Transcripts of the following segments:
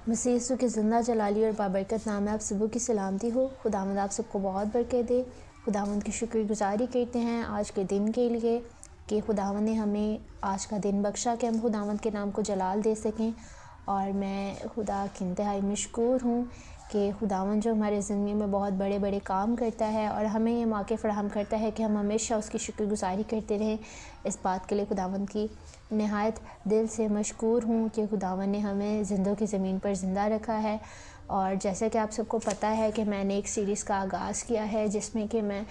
मसीह यीशु के ज़िंदा जलाली और बाबरकत नाम में आप सबों की सलामती हो। खुदावंद आप सबको बहुत बरकत दे। खुदावंद की शुक्रगुजारी करते हैं आज के दिन के लिए कि खुदावंद ने हमें आज का दिन बख्शा कि हम खुदावंद के नाम को जलाल दे सकें। और मैं खुदा की इंतहाई मशकूर हूँ कि खुदावंद जो हमारे ज़िंदगी में बहुत बड़े बड़े काम करता है और हमें ये मौके फ़राहम करता है कि हम हमेशा उसकी शुक्रगुजारी करते रहें। इस बात के लिए खुदावंद की नहायत दिल से मशकूर हूँ कि खुदावंद ने हमें ज़िंदों की ज़मीन पर ज़िंदा रखा है। और जैसे कि आप सबको पता है कि मैंने एक सीरीज़ का आगाज़ किया है जिसमें कि मैं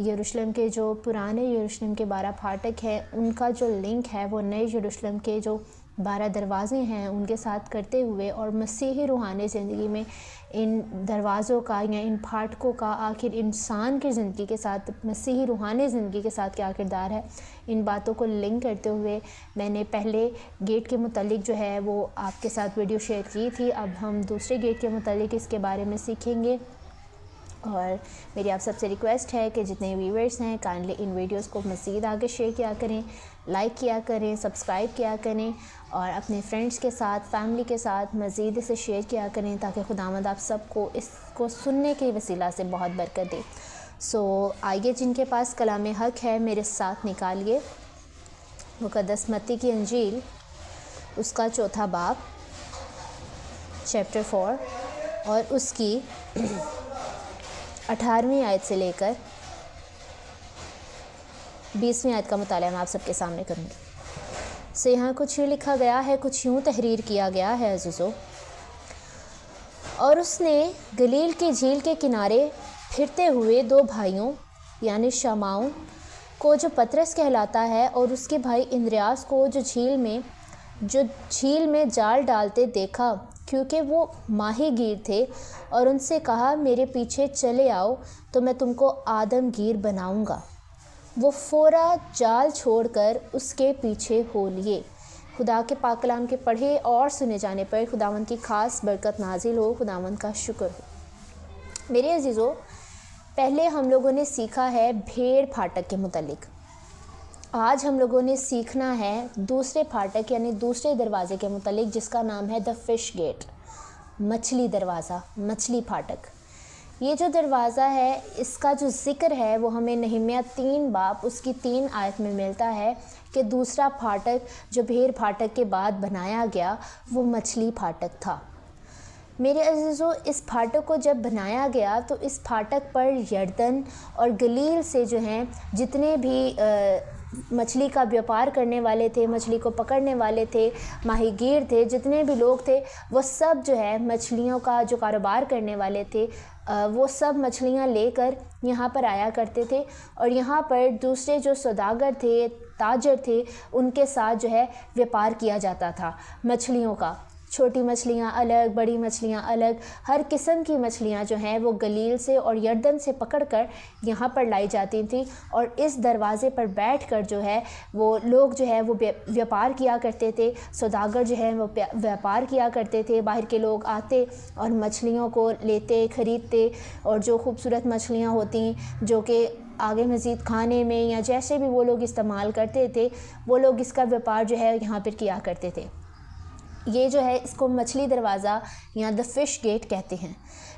यरूशलेम के जो पुराने यरूशलेम के 12 फाटक हैं उनका जो लिंक है वो नए यरूशलेम के जो 12 दरवाज़े हैं उनके साथ करते हुए और मसीही रूहानी ज़िंदगी में इन दरवाज़ों का या इन फाटकों का आखिर इंसान की ज़िंदगी के साथ मसीही रूहानी ज़िंदगी के साथ क्या किरदार है, इन बातों को लिंक करते हुए मैंने पहले गेट के मुतालिक जो है वो आपके साथ वीडियो शेयर की थी। अब हम दूसरे गेट के मुतालिक इसके बारे में सीखेंगे। और मेरी आप सबसे रिक्वेस्ट है कि जितने व्यूअर्स हैं काइंडली इन वीडियोस को मज़ीद आगे शेयर किया करें, लाइक किया करें, सब्सक्राइब किया करें और अपने फ्रेंड्स के साथ, फैमिली के साथ मज़ीद इसे शेयर किया करें ताकि खुदावंद आप सबको इसको सुनने के वसीला से बहुत बरकत दे। सो आइए, जिनके पास कलाम हक है मेरे साथ निकालिए मुक़द्दस मत्ती की अंजील उसका 4 बाब चैप्टर 4 और उसकी 18वीं आयत से लेकर 20वीं आयत का मुताला मैं आप सबके सामने करूँगी। से यहाँ कुछ यूँ लिखा गया है, कुछ यूँ तहरीर किया गया है अज़ीज़ों। और उसने गलील की झील के किनारे फिरते हुए 2 भाइयों यानी शमाउन को जो पतरस कहलाता है और उसके भाई इंद्रियास को जो झील में जाल डालते देखा, क्योंकि वो माहीगीर थे, और उनसे कहा मेरे पीछे चले आओ तो मैं तुमको आदमगीर बनाऊंगा। वो फ़ौरा जाल छोड़कर उसके पीछे हो लिए। खुदा के पाक कलाम के पढ़े और सुने जाने पर खुदावंद की ख़ास बरकत नाजिल हो। खुदावंद का शुक्र हो। मेरे अजीज़ों, पहले हम लोगों ने सीखा है भेड़ फाटक के मुतालिक। आज हम लोगों ने सीखना है दूसरे फाटक यानी दूसरे दरवाज़े के मुतालिक जिसका नाम है द फिश गेट, मछली दरवाज़ा, मछली फाटक। ये जो दरवाज़ा है इसका जो ज़िक्र है वो हमें नहम्याह 3 बाब उसकी 3 आयत में मिलता है कि दूसरा फाटक जो भेड़ फाटक के बाद बनाया गया वो मछली फाटक था। मेरे अज़ीज़ों, इस फाटक को जब बनाया गया तो इस फाटक पर यरदन और गलील से जो हैं जितने भी मछली का व्यापार करने वाले थे, मछली को पकड़ने वाले थे, माहीगीर थे, जितने भी लोग थे वो सब जो है मछलियों का जो कारोबार करने वाले थे वो सब मछलियां लेकर यहाँ पर आया करते थे। और यहाँ पर दूसरे जो सौदागर थे, ताजर थे, उनके साथ जो है व्यापार किया जाता था मछलियों का। छोटी मछलियाँ अलग, बड़ी मछलियाँ अलग, हर किस्म की मछलियाँ जो हैं वो गलील से और यरदन से पकड़कर यहाँ पर लाई जाती थी। और इस दरवाज़े पर बैठकर जो है वो लोग जो है वो व्यापार किया करते थे, सौदागर जो है वो व्यापार किया करते थे। बाहर के लोग आते और मछलियों को लेते, ख़रीदते, और जो खूबसूरत मछलियाँ होती जो कि आगे मज़ीद खाने में या जैसे भी वो लोग इस्तेमाल करते थे, वो लोग इसका व्यापार जो है यहाँ पर किया करते थे। ये जो है इसको मछली दरवाज़ा या द फिश गेट कहते हैं।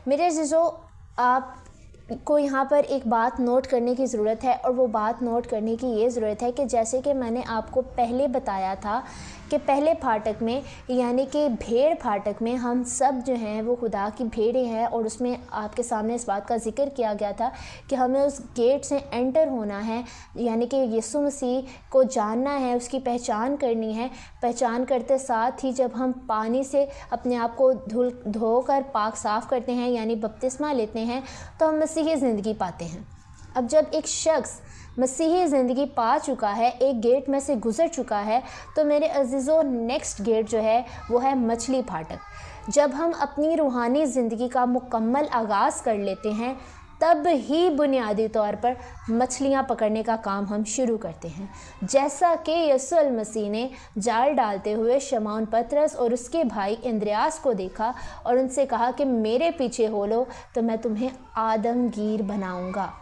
मेरे अज़ीज़ों, आपको यहाँ पर एक बात नोट करने की ज़रूरत है, और वो बात नोट करने की ये ज़रूरत है कि जैसे कि मैंने आपको पहले बताया था कि पहले फाटक में यानी कि भेड़ फाटक में हम सब जो हैं वो खुदा की भेड़ें हैं, और उसमें आपके सामने इस बात का ज़िक्र किया गया था कि हमें उस गेट से एंटर होना है, यानी कि यीशु मसीह को जानना है, उसकी पहचान करनी है। पहचान करते साथ ही जब हम पानी से अपने आप को धोकर पाक साफ़ करते हैं यानी बपतिस्मा लेते हैं तो हम मसीही ज़िंदगी पाते हैं। अब जब एक शख्स मसीही ज़िंदगी पा चुका है, एक गेट में से गुज़र चुका है, तो मेरे अज़ीज़ों नेक्स्ट गेट जो है वो है मछली फाटक। जब हम अपनी रूहानी ज़िंदगी का मुकम्मल आगाज़ कर लेते हैं तब ही बुनियादी तौर पर मछलियां पकड़ने का काम हम शुरू करते हैं। जैसा कि यीशु मसीह ने जाल डालते हुए शमौन पतरस और उसके भाई इंद्रियास को देखा और उनसे कहा कि मेरे पीछे हो लो तो मैं तुम्हें आदमगीर बनाऊंगा।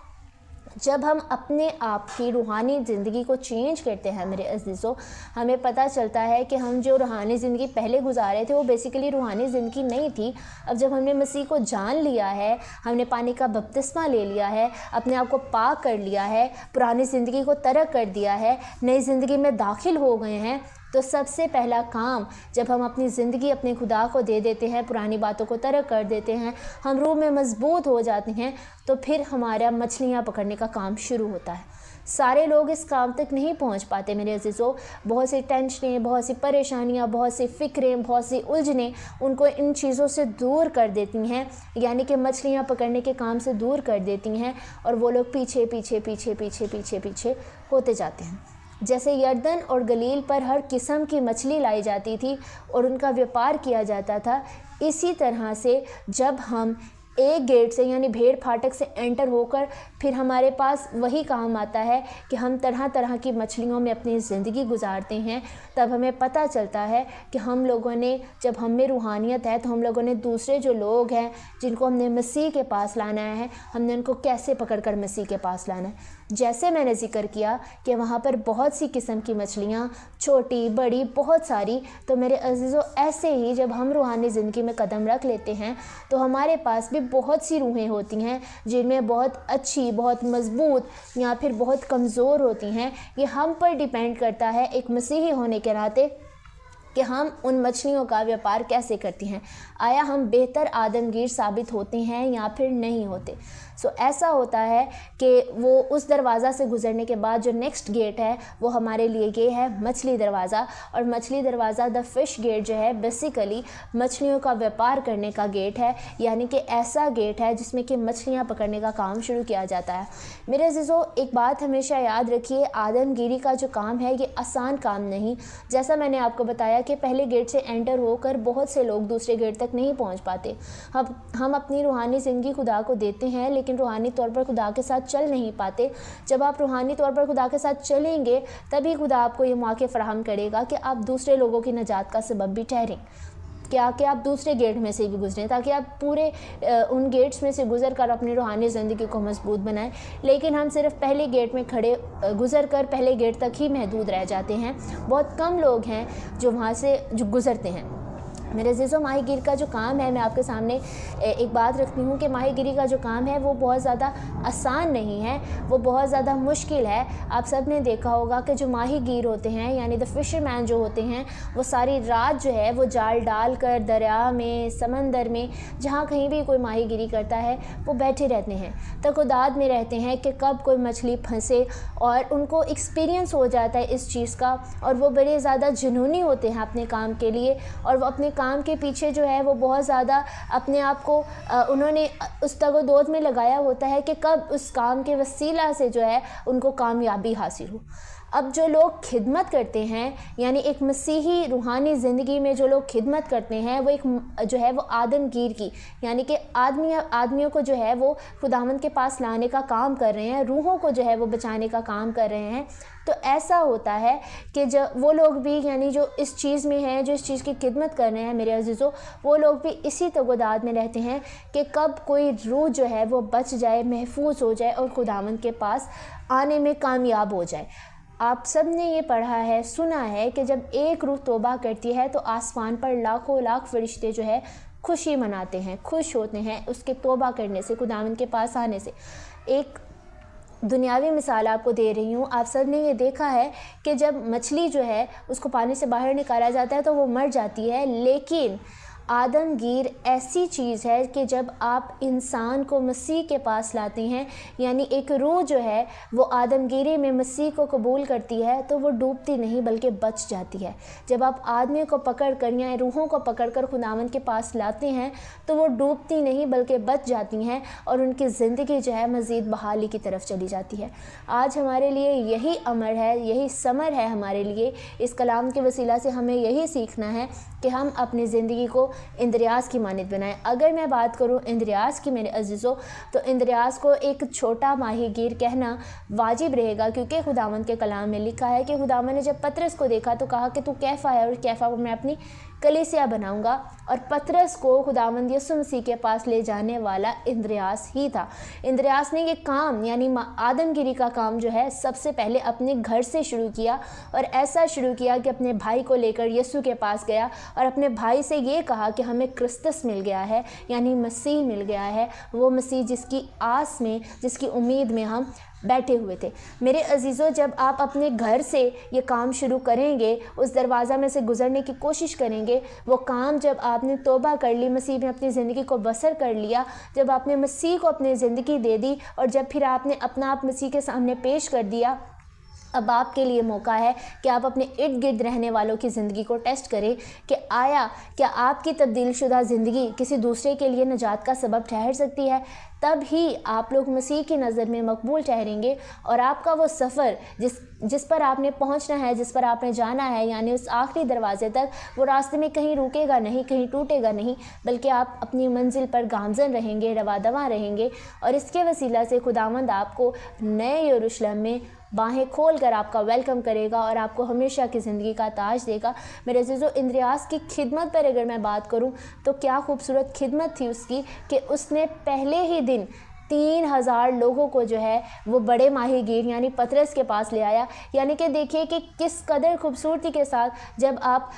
जब हम अपने आप की रूहानी ज़िंदगी को चेंज करते हैं मेरे अज़ीज़ों, हमें पता चलता है कि हम जो रूहानी ज़िंदगी पहले गुजारे थे वो बेसिकली रूहानी ज़िंदगी नहीं थी। अब जब हमने मसीह को जान लिया है, हमने पानी का बपतिस्मा ले लिया है, अपने आप को पाक कर लिया है, पुरानी ज़िंदगी को तर्क कर दिया है, नई ज़िंदगी में दाखिल हो गए हैं, तो सबसे पहला काम जब हम अपनी ज़िंदगी अपने खुदा को दे देते हैं, पुरानी बातों को तर्क कर देते हैं, हम रूह में मजबूत हो जाते हैं, तो फिर हमारा मछलियाँ पकड़ने का काम शुरू होता है। सारे लोग इस काम तक नहीं पहुंच पाते मेरे अज़ीज़ों। बहुत सी टेंशनें, बहुत सी परेशानियां, बहुत सी फ़िक्रें, बहुत सी उलझनें उनको इन चीज़ों से दूर कर देती हैं, यानी कि मछलियां पकड़ने के काम से दूर कर देती हैं, और वो लोग पीछे पीछे पीछे पीछे पीछे पीछे होते जाते हैं। जैसे यरदन और गलील पर हर किस्म की मछली लाई जाती थी और उनका व्यापार किया जाता था, इसी तरह से जब हम एक गेट से यानी भेड़ फाटक से एंटर होकर फिर हमारे पास वही काम आता है कि हम तरह तरह की मछलियों में अपनी ज़िंदगी गुजारते हैं, तब हमें पता चलता है कि हम लोगों ने, जब हम में रूहानियत है तो हम लोगों ने दूसरे जो लोग हैं जिनको हमने मसीह के पास लाना है, हमने उनको कैसे पकड़कर मसीह के पास लाना है। जैसे मैंने ज़िक्र किया कि वहाँ पर बहुत सी किस्म की मछलियाँ, छोटी बड़ी बहुत सारी, तो मेरे अज़ीज़ों ऐसे ही जब हम रूहानी ज़िंदगी में कदम रख लेते हैं तो हमारे पास भी बहुत सी रूहें होती हैं जिनमें बहुत अच्छी, बहुत मज़बूत या फिर बहुत कमज़ोर होती हैं। ये हम पर डिपेंड करता है एक मसीही होने के नाते कि हम उन मछलियों का व्यापार कैसे करती हैं। आया हम बेहतर आदमगीर साबित होते हैं या फिर नहीं होते। ऐसा होता है कि वो उस दरवाज़ा से गुज़रने के बाद जो नेक्स्ट गेट है वो हमारे लिए ये है मछली दरवाज़ा। और मछली दरवाज़ा द फ़िश गेट जो है बेसिकली मछलियों का व्यापार करने का गेट है, यानी कि ऐसा गेट है जिसमें कि मछलियाँ पकड़ने का काम शुरू किया जाता है। मेरे अज़ीज़ों, एक बात हमेशा याद रखिए, आदमगिरी का जो काम है ये आसान काम नहीं। जैसा मैंने आपको बताया कि पहले गेट से एंटर होकर बहुत से लोग दूसरे गेट तक नहीं पहुँच पाते। हम अपनी रूहानी ज़िंदगी खुदा को देते हैं लेकिन रूहानी तौर पर खुदा के साथ चल नहीं पाते। जब आप रूहानी तौर पर खुदा के साथ चलेंगे तभी खुदा आपको ये मौके फराहम करेगा कि आप दूसरे लोगों की नजात का सबब भी ठहरें, क्या कि आप दूसरे गेट में से भी गुजरें, ताकि आप पूरे उन गेट्स में से गुजर कर अपनी रूहानी ज़िंदगी को मजबूत बनाएं। लेकिन हम सिर्फ पहले गेट में खड़े गुजर कर पहले गेट तक ही महदूद रह जाते हैं। बहुत कम लोग हैं जो वहाँ से गुजरते हैं। मेरे अज़ीज़ों, माहीगीर का जो काम है, मैं आपके सामने एक बात रखती हूँ कि माहीगीरी का जो काम है वो बहुत ज़्यादा आसान नहीं है, वो बहुत ज़्यादा मुश्किल है। आप सब ने देखा होगा कि जो माहीगीर होते हैं यानी द फिशरमैन जो होते हैं, वो सारी रात जो है वो जाल डाल कर दरिया में, समंदर में, जहाँ कहीं भी कोई माहीगीरी करता है वो बैठे रहते हैं, तकदाद में रहते हैं कि कब कोई मछली फंसे, और उनको एक्सपीरियंस हो जाता है इस चीज़ का, और वो बड़े ज़्यादा जुनूनी होते हैं अपने काम के लिए, और वो अपने काम के पीछे जो है वो बहुत ज़्यादा अपने आप को उन्होंने उस तगोदोद में लगाया होता है कि कब उस काम के वसीला से जो है उनको कामयाबी हासिल हो। अब जो लोग खिदमत करते हैं, यानी एक मसीही रूहानी ज़िंदगी में जो लोग खिदमत करते हैं, वो एक जो है वो आदमगीर की, यानी कि आदमियों को जो है वो खुदावंद के पास लाने का काम कर रहे हैं, रूहों को जो है वो बचाने का काम कर रहे हैं। तो ऐसा होता है कि जब वो लोग भी, यानी जो इस चीज़ में हैं, जो इस चीज़ की खिदमत कर रहे हैं मेरे अज़ीज़ों, वो लोग भी इसी तगदाद में रहते हैं कि कब कोई रूह जो है वो बच जाए, महफूज हो जाए और खुदावंद के पास आने में कामयाब हो जाए। आप सब ने ये पढ़ा है, सुना है कि जब एक रूह तौबा करती है तो आसमान पर लाखों लाख फरिश्ते जो है खुशी मनाते हैं, खुश होते हैं उसके तौबा करने से, खुदावंद के पास आने से। एक दुनियावी मिसाल आपको दे रही हूँ। आप सब ने ये देखा है कि जब मछली जो है उसको पानी से बाहर निकाला जाता है तो वो मर जाती है, लेकिन आदमगीर ऐसी चीज़ है कि जब आप इंसान को मसीह के पास लाते हैं, यानी एक रूह जो है वो आदमगीरी में मसीह को कबूल करती है, तो वो डूबती नहीं बल्कि बच जाती है। जब आप आदमी को पकड़ कर या रूहों को पकड़ कर खुदावंद के पास लाते हैं तो वो डूबती नहीं बल्कि बच जाती हैं और उनकी ज़िंदगी जो है मज़ीद बहाली की तरफ चली जाती है। आज हमारे लिए यही अमर है, यही समर है हमारे लिए। इस कलाम के वसीला से हमें यही सीखना है कि हम अपनी ज़िंदगी को इंद्रियास की मानित बनाएं। अगर मैं बात करूं इंद्रियास की मेरे अज़ीज़ों, तो इंद्रियास को एक छोटा माहीगीर कहना वाजिब रहेगा, क्योंकि खुदावंद के कलाम में लिखा है कि खुदावंद ने जब पतरस को देखा तो कहा कि तू कैफ़ा है, और कैफ़ा को मैं अपनी कलीसिया बनाऊंगा। और पतरस को खुदावंद यीशु मसीह के पास ले जाने वाला इंद्रियास ही था। इंद्रियास ने ये काम यानी आदमगिरी का काम जो है सबसे पहले अपने घर से शुरू किया, और ऐसा शुरू किया कि अपने भाई को लेकर यीशु के पास गया और अपने भाई से ये कहा कि हमें क्रिस्तस मिल गया है, यानी मसीह मिल गया है, वो मसीह जिसकी आस में, जिसकी उम्मीद में हम बैठे हुए थे। मेरे अजीज़ों, जब आप अपने घर से ये काम शुरू करेंगे, उस दरवाज़ा में से गुज़रने की कोशिश करेंगे, वो काम जब आपने तौबा कर ली, मसीह में अपनी ज़िंदगी को बसर कर लिया, जब आपने मसीह को अपनी ज़िंदगी दे दी और जब फिर आपने अपना आप मसीह के सामने पेश कर दिया, अब आपके लिए मौका है कि आप अपने इर्द गिर्द रहने वालों की ज़िंदगी को टेस्ट करें कि क्या आपकी तब्दील शुदा ज़िंदगी किसी दूसरे के लिए निजात का सबब ठहर सकती है। तब ही आप लोग मसीह की नज़र में मकबूल ठहरेंगे और आपका वो सफ़र जिस पर आपने पहुंचना है, जिस पर आपने जाना है, यानी उस आखिरी दरवाजे तक, वो रास्ते में कहीं रुकेगा नहीं, कहीं टूटेगा नहीं, बल्कि आप अपनी मंजिल पर गामज़न रहेंगे, रवा दवा रहेंगे। और इसके वसीला से खुदावंद आपको नए यरूशलेम में बाहें खोल कर आपका वेलकम करेगा और आपको हमेशा की ज़िंदगी का ताज देगा। मेरे अज़ीज़ों, इंद्रियास की खिदमत पर अगर मैं बात करूं तो क्या खूबसूरत खिदमत थी उसकी कि उसने पहले ही दिन 3000 लोगों को जो है वो बड़े माहीगीर यानी पतरस के पास ले आया। यानी कि देखिए कि किस कदर खूबसूरती के साथ जब आप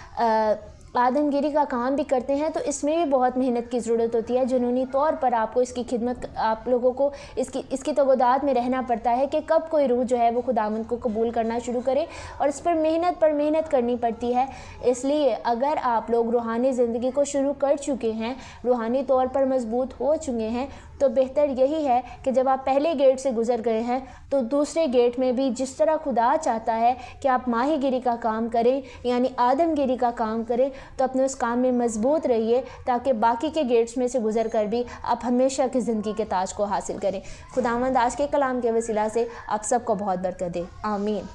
आदमगिरी का काम भी करते हैं तो इसमें भी बहुत मेहनत की ज़रूरत होती है। जुनूनी तौर पर आपको इसकी खिदमत, आप लोगों को इसकी तगोदात में रहना पड़ता है कि कब कोई रूह जो है वो खुदावंद को कबूल करना शुरू करे, और इस पर मेहनत करनी पड़ती है। इसलिए अगर आप लोग रूहानी ज़िंदगी को शुरू कर चुके हैं, रूहानी तौर पर मजबूत हो चुके हैं, तो बेहतर यही है कि जब आप पहले गेट से गुज़र गए हैं तो दूसरे गेट में भी जिस तरह खुदा चाहता है कि आप माहीगिरी का काम करें, यानी आदमगिरी का काम करें, तो अपने उस काम में मजबूत रहिए ताकि बाकी के गेट्स में से गुज़र कर भी आप हमेशा की ज़िंदगी के ताज को हासिल करें। खुदावंद आज के कलाम के वसीला से आप सबको बहुत बरकत दे। आमीन।